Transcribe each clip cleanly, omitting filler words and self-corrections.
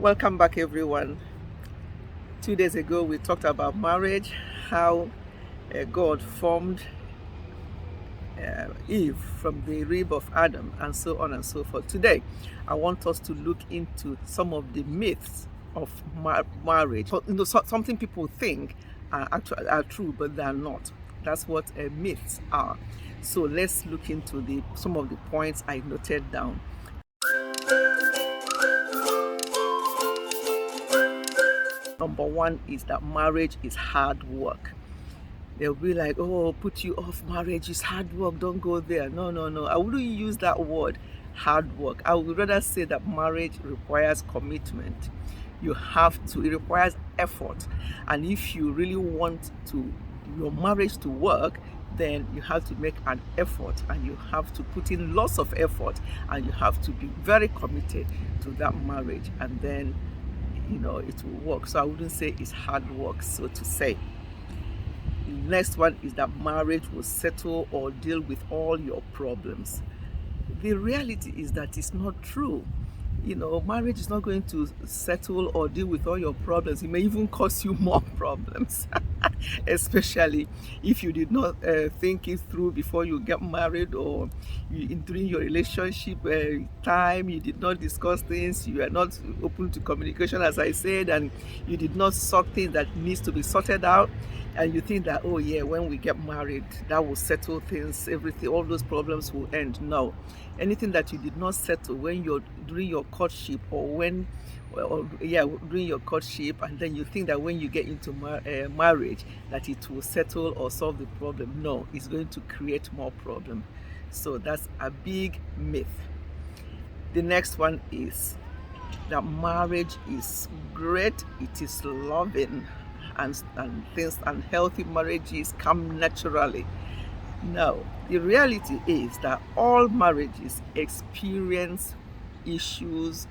Welcome back, everyone. 2 days ago, we talked about marriage, how God formed Eve from the rib of Adam, and so on and so forth. Today, I want us to look into some of the myths of marriage. Something people think are true, but they are not. That's what myths are. So let's look into some of the points I noted down. Number one is that marriage is hard work. They'll be like, oh, put you off, marriage is hard work, don't go there. No, no, no. I wouldn't use that word, hard work. I would rather say that marriage requires commitment. It requires effort. And if you really want your marriage to work, then you have to make an effort, and you have to put in lots of effort, and you have to be very committed to that marriage, and then it will work. So I wouldn't say it's hard work, so to say. The next one is that marriage will settle or deal with all your problems. The reality is that it's not true. Marriage is not going to settle or deal with all your problems. It may even cause you more problems, especially if you did not think it through before you get married, or during your relationship time, you did not discuss things, you are not open to communication, as I said, and you did not sort things that needs to be sorted out, and you think that, oh yeah, when we get married, that will settle things, everything, all those problems will end. No. Anything that you did not settle during your courtship, during your courtship, and then you think that when you get into marriage that it will settle or solve the problem. No, it's going to create more problem. So that's a big myth. The next one is that marriage is great, it is loving, and things, and healthy marriages come naturally. No, the reality is that all marriages experience issues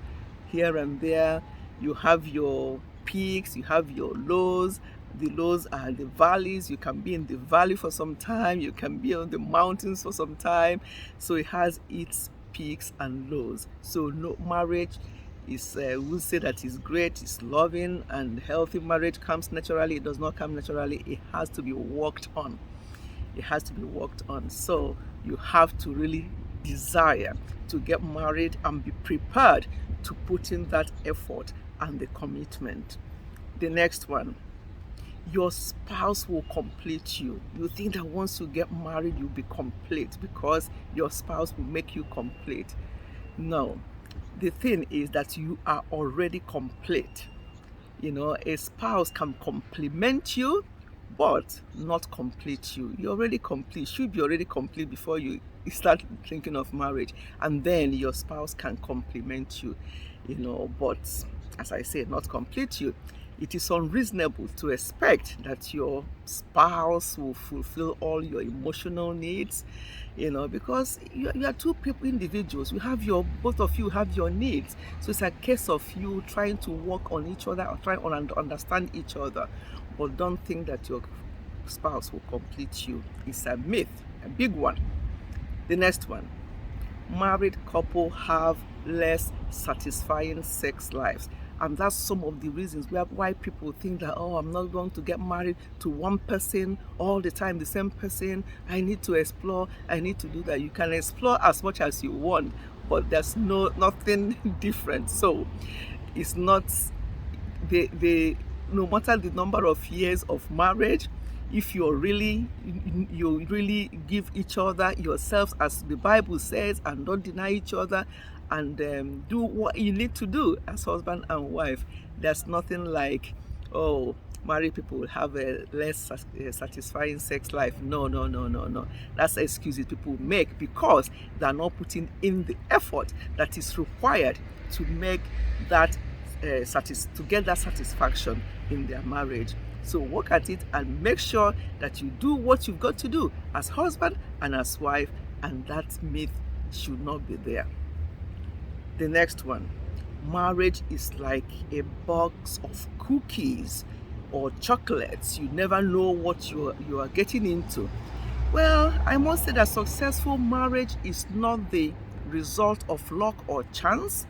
here and there. You have your peaks, you have your lows. The lows are the valleys. You can be in the valley for some time, you can be on the mountains for some time. So it has its peaks and lows. So no marriage is, we'll say that is great, it's loving, and healthy marriage comes naturally. It does not come naturally. It has to be worked on. It has to be worked on. So you have to really desire to get married and be prepared to put in that effort and the commitment. The next one, your spouse will complete you. You think that once you get married, you'll be complete because your spouse will make you complete. No, the thing is that you are already complete. A spouse can complement you, but not complete you. You're already complete. Should be already complete before you start thinking of marriage, and then your spouse can complement you. But as I say, not complete you. It is unreasonable to expect that your spouse will fulfill all your emotional needs, because you are two people, individuals. Both of you have your needs. So it's a case of you trying to work on each other, or trying to understand each other. But don't think that your spouse will complete you. It's a myth, a big one. The next one, married couple have less satisfying sex lives. And that's some of the reasons why people think that, oh, I'm not going to get married to one person all the time, the same person. I need to explore, I need to do that. You can explore as much as you want, but there's nothing different. So it's not no matter the number of years of marriage, if you really give each other yourselves, as the Bible says, and don't deny each other, and do what you need to do as husband and wife, there's nothing like, oh, married people will have a less satisfying sex life. No. That's excuses people make because they're not putting in the effort that is required to make that to get that satisfaction in their marriage. So work at it and make sure that you do what you've got to do as husband and as wife, and that myth should not be there. The next one, marriage is like a box of cookies or chocolates. You never know what you are getting into. Well, I must say that successful marriage is not the result of luck or chance.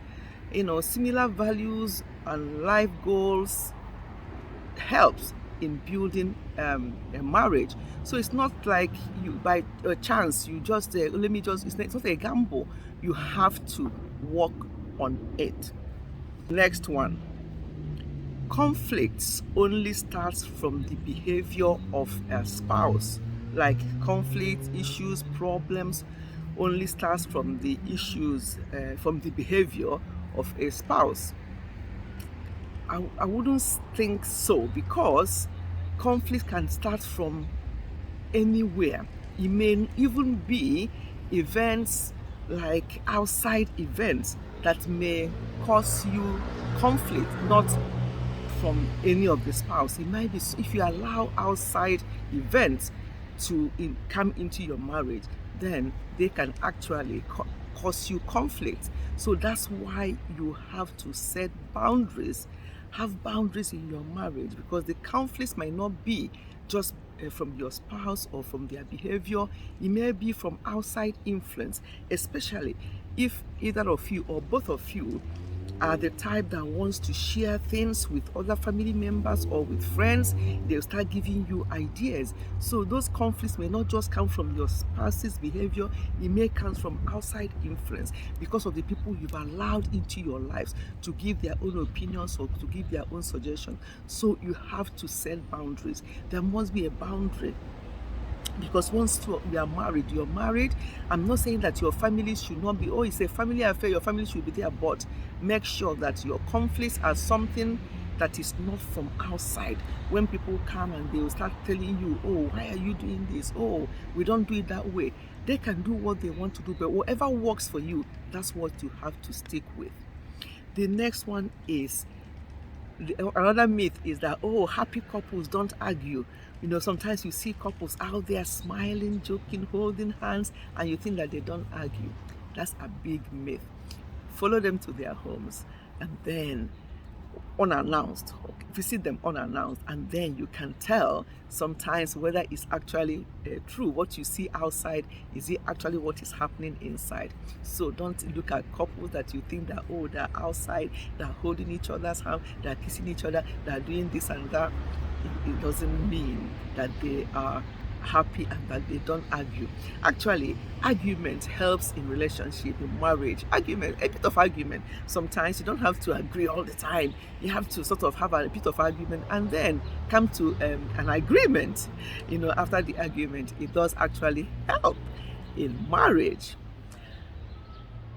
Similar values and life goals helps in building a marriage. So it's not like you by a chance you just let me just it's not a gamble. You have to work on it. Next one, conflicts only starts from the behavior of a spouse. Like conflict issues, problems only starts from the issues from the behavior of a spouse. I wouldn't think so, because conflict can start from anywhere. It may even be events like outside events that may cause you conflict, not from any of the spouse. It might be if you allow outside events to come into your marriage, then they can actually cause you conflict. So that's why you have to set boundaries, have boundaries in your marriage, because the conflicts might not be just from your spouse or from their behavior. It may be from outside influence, especially if either of you or both of you are the type that wants to share things with other family members or with friends. They'll start giving you ideas. So those conflicts may not just come from your spouse's behavior, it may come from outside influence because of the people you've allowed into your lives to give their own opinions or to give their own suggestions. So you have to set boundaries. There must be a boundary, because once you are married, you're married. I'm not saying that your family should not be, it's a family affair, your family should be there, but make sure that your conflicts are something that is not from outside. When people come and they will start telling you, why are you doing this? We don't do it that way. They can do what they want to do, but whatever works for you, that's what you have to stick with. The next one is, another myth is that, happy couples don't argue. Sometimes you see couples out there smiling, joking, holding hands, and you think that they don't argue. That's a big myth. Follow them to their homes, and then unannounced, visit them unannounced, and then you can tell sometimes whether it's actually true. What you see outside, is it actually what is happening inside? So don't look at couples that you think that they're outside, they're holding each other's hand, they're kissing each other, they're doing this and that. It doesn't mean that they are happy and that they don't argue. Actually, argument helps in relationship, in marriage. A bit of argument. Sometimes you don't have to agree all the time. You have to sort of have a bit of argument and then come to an agreement. After the argument, it does actually help in marriage.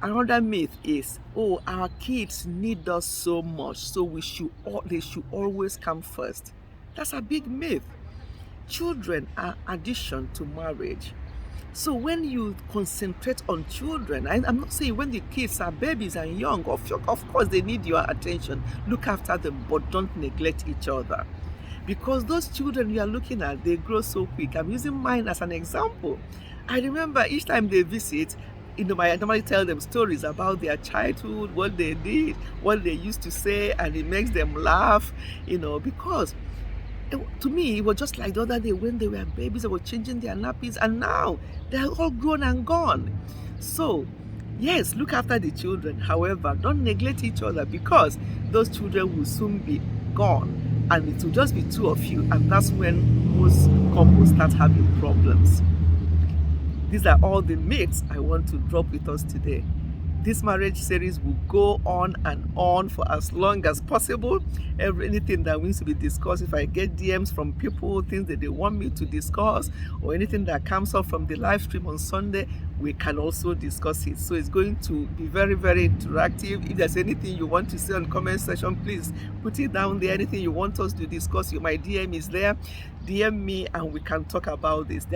Another myth is, our kids need us so much, so they should always come first. That's a big myth. Children are addition to marriage. So when you concentrate on children, I'm not saying when the kids are babies and young, of course they need your attention. Look after them, but don't neglect each other. Because those children you are looking at, they grow so quick. I'm using mine as an example. I remember each time they visit, I normally tell them stories about their childhood, what they did, what they used to say, and it makes them laugh, because to me, it was just like the other day when they were babies, they were changing their nappies, and now they're all grown and gone. So, yes, look after the children. However, don't neglect each other, because those children will soon be gone, and it will just be two of you, and that's when most couples start having problems. These are all the myths I want to drop with us today. This marriage series will go on and on for as long as possible. Anything that needs to be discussed, if I get DMs from people, things that they want me to discuss, or anything that comes up from the live stream on Sunday, we can also discuss it. So it's going to be very, very interactive. If there's anything you want to say on the comment section, please put it down there. Anything you want us to discuss, my DM is there. DM me and we can talk about this.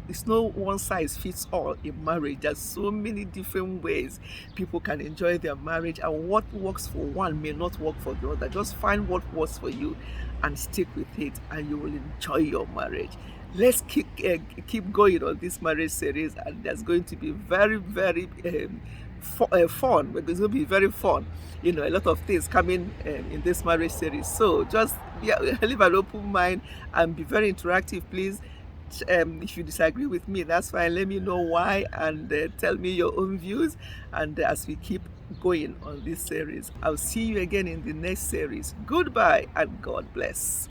It's no one size fits all in marriage. There's so many different ways people can enjoy their marriage, and what works for one may not work for the other. Just find what works for you and stick with it, and you will enjoy your marriage. Let's keep going on this marriage series, and there's going to be very, very fun. It's going to be very fun. A lot of things coming in this marriage series. So just leave an open mind and be very interactive, please. If you disagree with me, that's fine. Let me know why, and tell me your own views. And as we keep going on this series. I'll see you again in the next series. Goodbye and God bless.